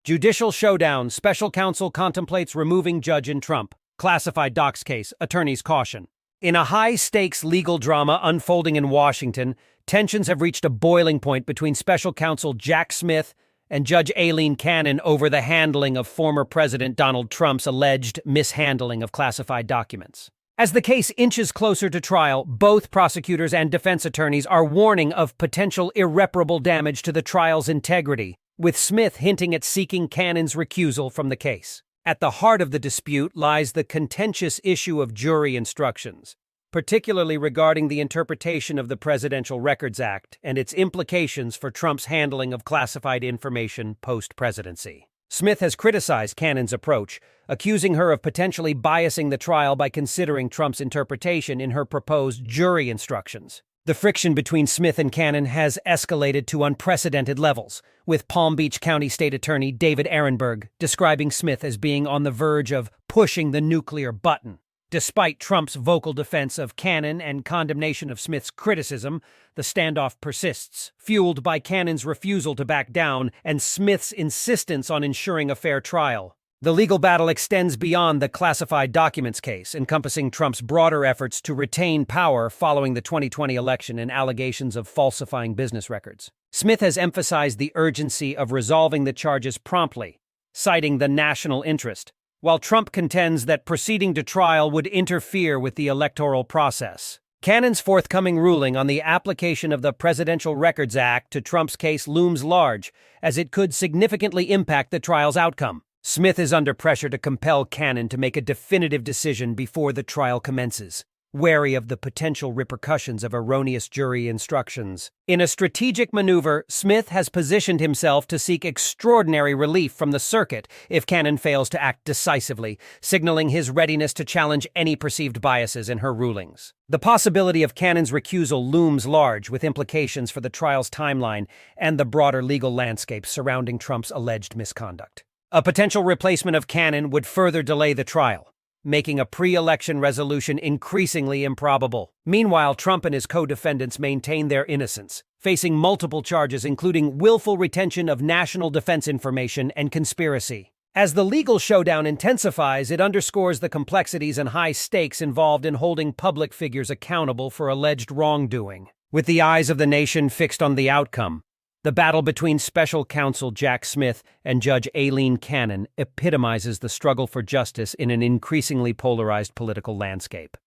Judicial showdown. Special counsel contemplates removing judge in Trump. Classified docs case. Attorneys caution. In a high-stakes legal drama unfolding in Washington, tensions have reached a boiling point between special counsel Jack Smith and Judge Aileen Cannon over the handling of former President Donald Trump's alleged mishandling of classified documents. As the case inches closer to trial, both prosecutors and defense attorneys are warning of potential irreparable damage to the trial's integrity, with Smith hinting at seeking Cannon's recusal from the case. At the heart of the dispute lies the contentious issue of jury instructions, particularly regarding the interpretation of the Presidential Records Act and its implications for Trump's handling of classified information post-presidency. Smith has criticized Cannon's approach, accusing her of potentially biasing the trial by considering Trump's interpretation in her proposed jury instructions. The friction between Smith and Cannon has escalated to unprecedented levels, with Palm Beach County State Attorney David Ehrenberg describing Smith as being on the verge of pushing the nuclear button. Despite Trump's vocal defense of Cannon and condemnation of Smith's criticism, the standoff persists, fueled by Cannon's refusal to back down and Smith's insistence on ensuring a fair trial. The legal battle extends beyond the classified documents case, encompassing Trump's broader efforts to retain power following the 2020 election and allegations of falsifying business records. Smith has emphasized the urgency of resolving the charges promptly, citing the national interest, while Trump contends that proceeding to trial would interfere with the electoral process. Cannon's forthcoming ruling on the application of the Presidential Records Act to Trump's case looms large, as it could significantly impact the trial's outcome. Smith is under pressure to compel Cannon to make a definitive decision before the trial commences, wary of the potential repercussions of erroneous jury instructions. In a strategic maneuver, Smith has positioned himself to seek extraordinary relief from the circuit if Cannon fails to act decisively, signaling his readiness to challenge any perceived biases in her rulings. The possibility of Cannon's recusal looms large, with implications for the trial's timeline and the broader legal landscape surrounding Trump's alleged misconduct. A potential replacement of Cannon would further delay the trial, making a pre-election resolution increasingly improbable. Meanwhile, Trump and his co-defendants maintain their innocence, facing multiple charges including willful retention of national defense information and conspiracy. As the legal showdown intensifies, it underscores the complexities and high stakes involved in holding public figures accountable for alleged wrongdoing. With the eyes of the nation fixed on the outcome, the battle between special counsel Jack Smith and Judge Aileen Cannon epitomizes the struggle for justice in an increasingly polarized political landscape.